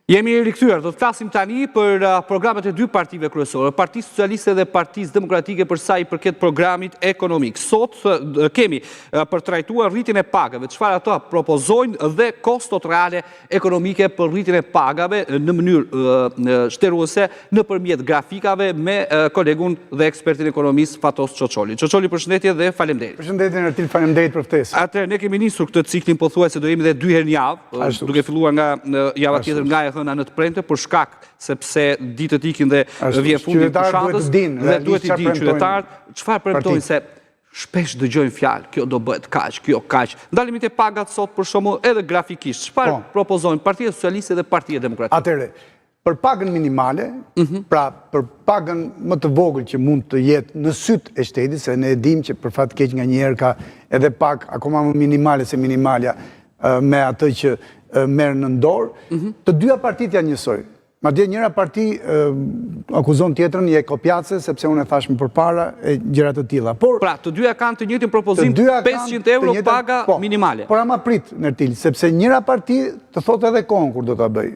Jemi rikthyer, do të flasim tani për programet e dy partive kryesore, Partisë Socialiste dhe Partisë Demokratike për sa i përket programit ekonomik. Sot kemi për trajtuar rritjen e pagave, çfarë ato propozojnë dhe kostot reale ekonomike për rritjen e pagave në mënyrë shtruese nëpërmjet grafikave me kolegun dhe ekspertin ekonomist Fatos Çoçoli. Çoçoli, përshëndetje dhe faleminderit. Përshëndetje Ertil, faleminderit për ftesën. Atëherë ne kemi nisur këtë ciklin pothuajse do jemi dhe 2 herë në javë, duke filluar nga java tjetër nga në të premte për shkak sepse ditët ikin dhe vjen fundi i fushatës dhe duhet i dinë qytetarët çfarë premtojnë se shpesh dëgjojnë fjalë, kjo do bëhet kaq, kjo kaq. Ndalemi te pagat sot për shembull edhe grafikisht. Çfarë propozojnë Partia Socialiste dhe Partia Demokratike? Atëherë, për pagën minimale, pra për pagën më të vogël që mund të jetë në syt e shtetit, se ne e dimë që për fat keq nganjëherë ka edhe pak akoma më minimale se minimalja me atë që merë në dorë, të dyja partit janë njësoj. Madje njëra parti akuzon tjetrën je kopjace, sepse unë e thash më përpara e gjëra të tilla. Por pra, të dyja kanë të njëjtin propozim, 500 euro paga minimale. Por ama prit, Ertil, sepse njëra parti të thotë edhe kohën kur do ta bëj.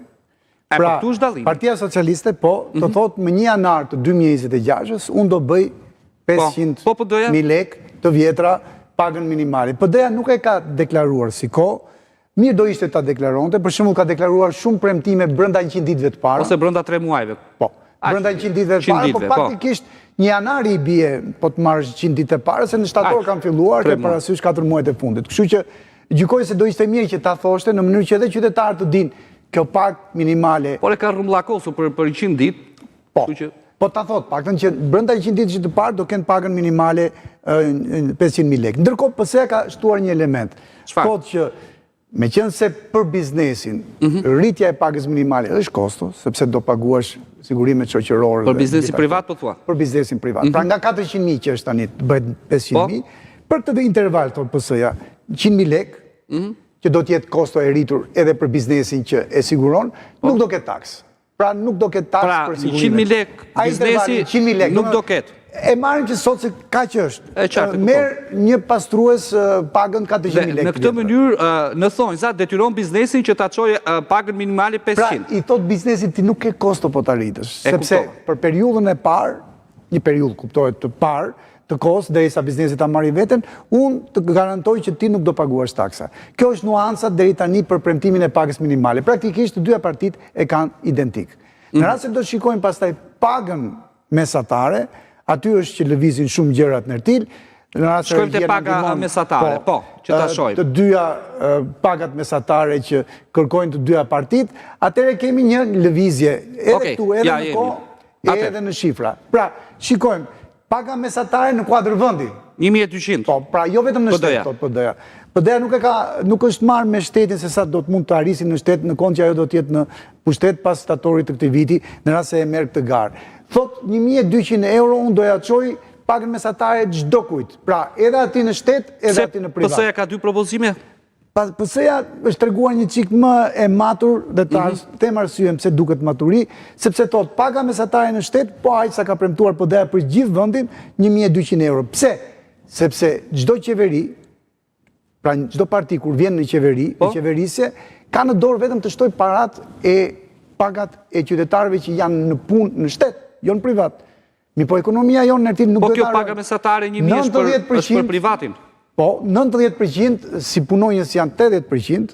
Pra, Partia Socialiste të thotë më 1 janar të 2026 unë do bëj 500.000 lek të vjetra pagën minimale. PD-ja nuk e ka deklaruar si kohë. Mirë do ishte ta deklaronte, për shembull ka deklaruar shumë premtime brenda 100 ditëve të para. Ose brenda 3 muajve. Po, brenda 100 ditëve të para, por faktikisht 1 janar i bie po të marrësh 100 ditë të para, se në shtator kanë filluar, ke parasysh 4 muajt e fundit. Kështu që gjykoj se do ishte mirë që ta thoshte në mënyrë që edhe qytetarët të dinë kjo pagë minimale. Por e ka rrumbullakosur për 100 ditë. Po ta thot, paktën që brenda 100 ditësh të parë do kenë pagën minimale 500.000 lekë. Ndërkohë PS-ja ka shtuar një element. Thotë që me qenë se për biznesin, rritja e pagës minimale është kosto, sepse do paguash sigurimet shoqërore. Për biznesin privat, po thua? Për biznesin privat. Pra nga 400.000 që është tani, bëhet 500.000, për të dhe interval, thotë PS-ja, 100.000 lekë, që do t'jetë kosto e rritur edhe për biznesin që e siguron, nuk do ketë taks. Pra nuk do ketë taks për sigurimet. Pra, 100.000 lekë biznesi nuk do ketë. E marrim që sot se ka që është. Merë një pastrues pagën 400.000 lekë. Në këtë mënyrë, në thonjza, detyron biznesin që ta çojë pagën minimale 500. Pra, i thot biznesit ti nuk ke kosto po ta rritësh. Sepse për periudhën e parë, një periudhë kuptohet të parë, të kohës, derisa biznesit ta marrë veten, unë të garantoj që ti nuk do paguash taksa. Kjo është nuanca deri tani për premtimin e pagës minimale. Praktikisht të dyja partit e kanë identik. Në rast se do shikojmë pastaj pagën mesatare, aty është që lëvizin shumë gjërat në Ertil. Shkojmë te paga mesatare, po, që ta shohim. Të dyja pagat mesatare që kërkojnë të dyja partit, atëherë kemi një lëvizje edhe këtu, edhe në kohë, edhe në shifra. Pra, shikojmë, paga mesatare në kuadër vendi. 1.200. Po, pra, jo vetëm në shtet, thotë PD-ja. PD-ja nuk është marrë me shtetin se sa do të mund të arrisin në shtet, në kontë që ajo do të jetë në pushtet pas statorit të këtij viti, në rast se e merr këtë garë. Thot 1.200 euro unë doja çoj pagën mesatare çdo kujt. Pra, edhe aty në shtet, edhe aty në privat. PS-ja ka 2 propozime? PS-ja është treguar një çik më e matur dhe të them arsyen pse duket maturi, sepse thot paga mesatare në shtet, po aq sa ka premtuar PD-ja për gjithë vendin 1.200 euro. Pse? Sepse çdo qeveri, pra çdo parti kur vjen në qeveri, në qeverisje, ka në dorë vetëm të shtoj parat e pagat e qytetarëve që janë në punë në shtet, jo në privat. Mi po ekonomia jonë në Ertil nuk do të... Po kjo paga mesatare 1.000 është për privatin? Po, 90% si punonjës janë 80%,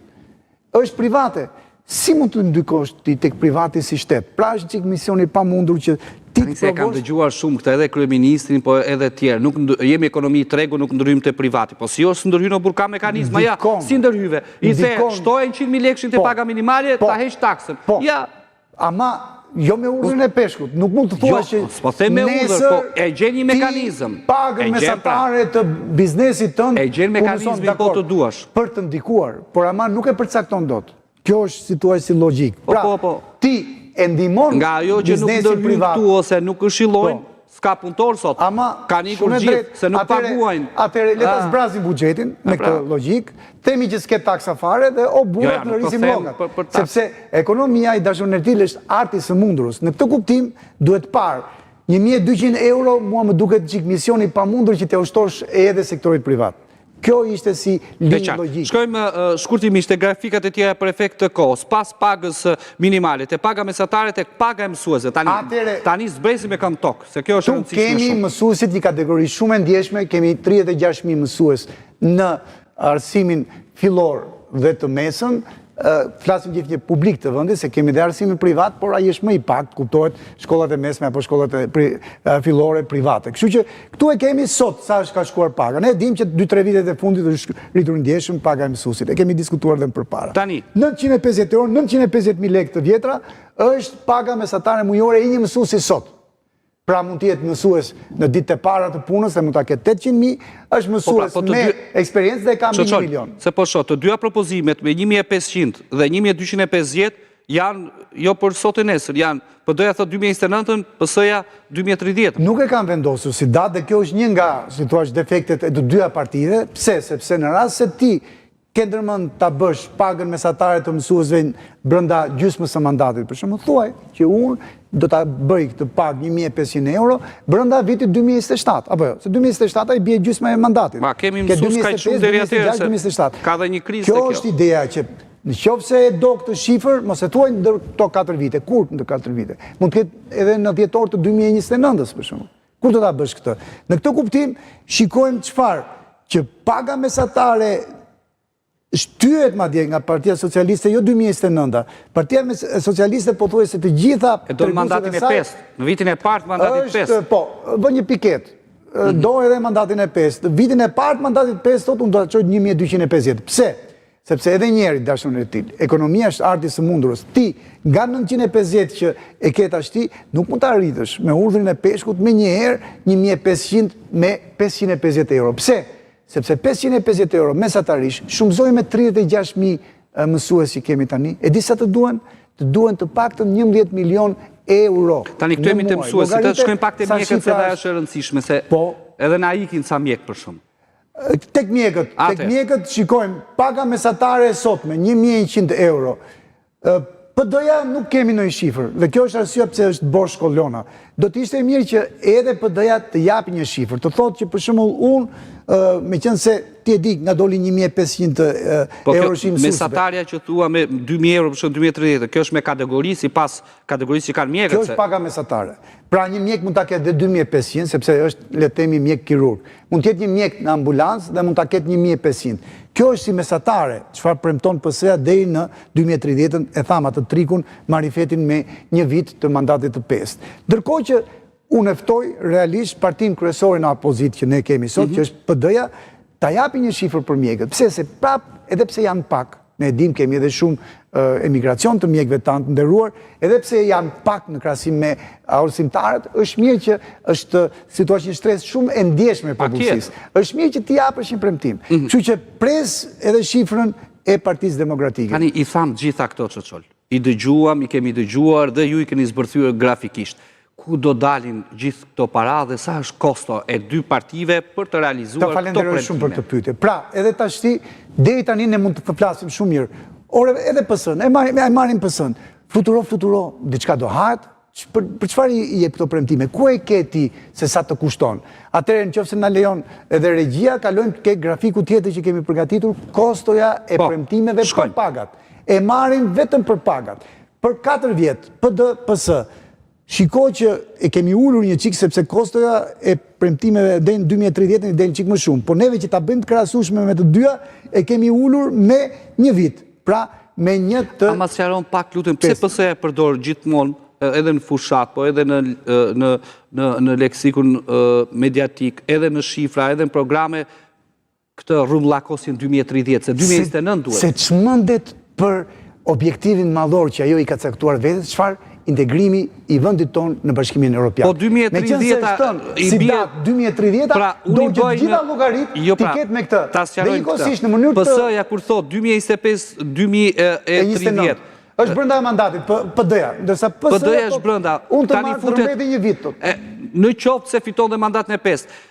është private. Si mund të ndikosh ti tek privati si shtet? Pra është çik misioni pa mundur që ti të provosh... Kam dëgjuar shumë këtë edhe kryeministrin, po edhe tjerë. Nuk jemi ekonomi tregu, nuk ndryhim te privati. Po si jo së ndërhyjnë o burka mekanizma, ja, si ndërhyve. I the, shtojnë 100.000 lekë te paga minimale, ta heq taksën. Ja. Ama jo me urdhën e peshkut, nuk mund të thua që s'po them me urdhër, po e gjen një mekanizëm. Pagën mesatare të biznesit tënd, e gjen mekanizmin po të duash. Për të ndikuar, por ama nuk e përcakton dot. Kjo është situaci logjik. Pra, ti e ndihmon nga ajo që nuk ndërhyjnë këtu ose nuk këshillojnë, s'ka punëtor sot. Ka ikur gjithë, se nuk paguajnë. Atëherë le ta zbrazim buxhetin me këtë logjik, themi që s'ke taksa fare dhe o burrat në rrisim llogat. Sepse ekonomia i dashur në Ertil është arti së mundurës. Në këtë kuptim duhet parë 1.200 euro mua më duket çik misioni i pamundur që t'ia ushtosh edhe sektorit privat. Kjo ishte si linjë logjike. Shkojmë shkurtimisht te grafikat e tjera për efekt të kohës, pas pagës minimale, te paga mesatare, tek paga e mësuesve. Tani zbresim e kam tokë, se kjo është rëndësishme shumë. Kemi mësuesit një kategori shumë e ndjeshme, kemi 36.000 mësues në arsimin fillor dhe të mesëm, flasim gjithë një publik të vëndit, se kemi dhe arsimin privat, por ai është më i pak, kuptohet shkollat e mesme apo shkollat e fillore private. Kështu që këtu e kemi sot sa është ka shkuar paga. Ne dim që 2-3 vitet e fundit është rritur ndjeshëm paga e mësuesit. E kemi diskutuar dhe më përpara. Tani 950 euro, 950.000 lekë të vjetra është paga mesatare mujore e një mësuesi sot. Pra mund të jetë mësues në ditët e para të punës, dhe mund ta ketë 800.000, është mësues me eksperiencë dhe ka mbi 1 milion. Se po shoh, të dyja propozimet me 1.500 dhe 1.250 janë jo për sot e nesër, janë PD-ja thot 2029, PS-ja 2030. Nuk e kanë vendosur si datë dhe kjo është një nga, si thua, defektet e të dyja partide. Pse? Sepse në rast se ti ke ndërmend ta bësh pagën mesatare të mësuesve brenda gjysmës së mandatit, për shembull, thuaj që unë do ta bëj këtë pagë 1.500 euro brenda vitit 2027, apo jo, se 2027 ai bie gjysma e mandatit. Ma kemi mësues kaq shumë deri atëherë. Ka dhe një krizë kjo. Kjo është ideja që nëse e do këtë shifër, mos e thuaj ndër këto 4 vite, kur ndër 4 vite. Mund të ketë edhe në dhjetor të 2029-s për shembull. Kur do ta bësh këtë? Në këtë kuptim shikojmë çfarë që paga mesatare shtyhet madje nga Partia Socialiste jo 2029. Partia Socialiste po thuaj se të gjitha do në mandatin e 5, në vitin e parë mandatin e 5. Po, bë një piket. Do edhe mandatin e 5. Vitin e parë mandatit 5 thot unë do ta çoj 1250. Pse? Sepse edhe njëri dashur e tij, ekonomia është arti së mundurës. Ti nga 950 që e ke tash ti, nuk mund ta arritësh me urdhrin e peshkut me një herë 1500 me 550 euro. Pse? Sepse 550 euro mesatarish shumëzoj me 36.000 mësuesi kemi tani. E di sa të duhen? Të duhen të paktën 11 milion euro. Tani këtu jemi të mësuesi, të shkojmë pak te mjekët se ajo është e rëndësishme, se edhe na ikin sa mjek për shumë. Tek mjekët shikojmë paga mesatare sot me 1.100 euro. PD-ja nuk kemi ndonjë shifër, dhe kjo është arsyeja pse është bosh kolona. Do të ishte mirë që edhe PD-ja të japi një shifër, të thotë që për shembull unë, meqense ti e di nga doli 1.500 euro shim mësuesve. Mesatarja që thua me 2.000 euro për shkak 2030, kjo është me kategori sipas kategorisë që kanë mjekët. Kjo është paga mesatare. Pra një mjek mund ta ketë dhe 2.500, sepse është le të themi mjek kirurg. Mund të jetë një mjek në ambulancë dhe mund ta ketë 1.500. Kjo është si mesatare, çfarë premton PS-ja deri në 2030, e tham atë trikun marifetin me një vit të mandatit të 5. Ndërkohë që unë ftoj realisht partinë kryesore në opozit që ne kemi sot, që është PD-ja, ta japi një shifër për mjekët. Pse? Se prap, edhe pse janë pak, ne dim kemi edhe shumë emigracion të mjekëve tanë të nderuar, edhe pse janë pak në krahasim me arsimtarët, është mirë që është situatë një stres shumë e ndjeshme për popullsisë. Është mirë që ti japësh një premtim. Kështu që pres edhe shifrën e Partisë Demokratike. Tani i tham gjitha këto Çoçol. I dëgjuam, i kemi dëgjuar dhe ju i keni zbërthyer grafikisht. Ku do dalin gjithë këto para dhe sa është kosto e dy partive për të realizuar këto premtime? Të falenderoj shumë për të pyetje. Pra, edhe tashti, deri tani ne mund të flasim shumë mirë. Ore, edhe PS-n, e marrim PS-n. Fluturo, diçka do hahet? Për çfarë i jep këto premtime? Ku e ke ti se sa të kushton? Atëherë nëse na lejon edhe regjia, kalojmë ke grafiku tjetër që kemi përgatitur, kostoja e premtimeve për pagat. E marrim vetëm për pagat. Për 4 vjet, PD, PS. Shikoj që e kemi ulur një çik sepse kostoja e premtimeve deri në 2030 i del çik më shumë, por neve që ta bëjmë të krahasueshme me të dyja e kemi ulur me një vit. Pra me një të Ama sqaron pak lutem pse PS-ja e përdor gjithmonë edhe në fushat, po edhe në leksikun mediatik, edhe në shifra, edhe në programe këtë rrumbullakosin 2030, se 2029 duhet. Se çmendet për objektivin madhor që ajo i ka caktuar vetes, çfarë integrimi i vendit tonë në Bashkimin Evropian. Po 2030 si datë 2030 do që gjitha llogarit ti ketë me këtë. Dhe njëkohësisht në mënyrë të PS-ja kur thot 2025-2030 është brenda e mandatit PD-ja, ndërsa PD-ja është brenda. Unë të marr tërmbeti një vit. Në qoftë se fiton dhe mandatin e 5.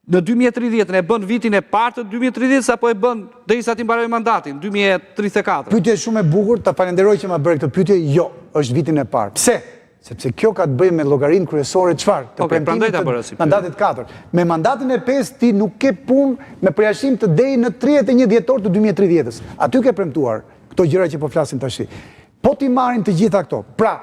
Në 2030 e bën vitin e parë të 2030 apo e bën derisa ti mbaroj mandatin 2034. Pyetje shumë e bukur, ta falenderoj që ma bëre këtë pyetje. Jo, është vitin e parë. Pse? sepse kjo ka të bëjë me llogarinë kryesore çfarë? Të prandaj ta premtimit bëra si të mandatit 4. Me mandatin e 5 ti nuk ke punë me përjashtim të deri në 31 dhjetor të 2030-s. Aty ke premtuar këto gjëra që po flasim tash. Po ti marrin të gjitha këto. Pra,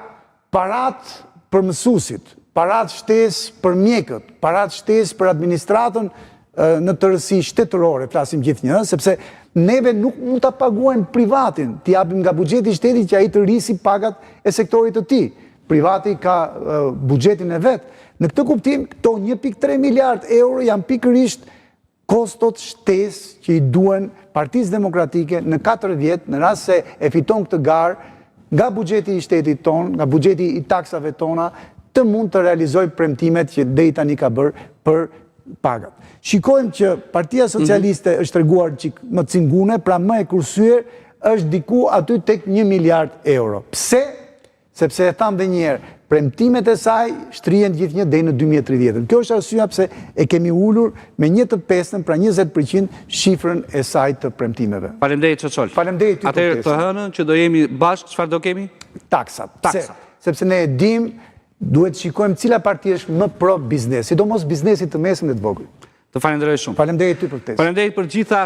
parat për mësuesit, parat shtesë për mjekët, parat shtesë për administratën në tërësi shtetërore, flasim gjithnjë, sepse neve nuk mund ta paguajmë privatin, t'i japim nga buxheti i shtetit që ai të rrisi pagat e sektorit të tij. Privati ka buxhetin e vet. Në këtë kuptim, këto 1.3 miliard euro janë pikërisht kostot shtesë që i duhen Partisë Demokratike në 4 vjet, në rast se e fiton këtë garë nga buxheti i shtetit ton, nga buxheti i taksave tona, të mund të realizoj premtimet që deri tani ka bërë për pagat. Shikojmë që Partia Socialiste është treguar çik më cingune, pra më e kursyer është diku aty tek 1 miliard euro. Pse? Sepse e tham dhe njerë, premtimet e saj shtrihen gjithnjë deri në 2030. Kjo është arsyeja pse e kemi ulur me 1/5, pra 20% shifrën e saj të premtimeve. Faleminderit Çoçol. Faleminderit ty. Atëherë të hënën që do jemi bashkë, çfarë do kemi? Taksat. Sepse ne e dim, duhet shikojmë cila parti është më pro biznes, sidomos biznesit të mesëm dhe të vogël. Të falenderoj shumë. Faleminderit ty për këtë. Faleminderit për gjitha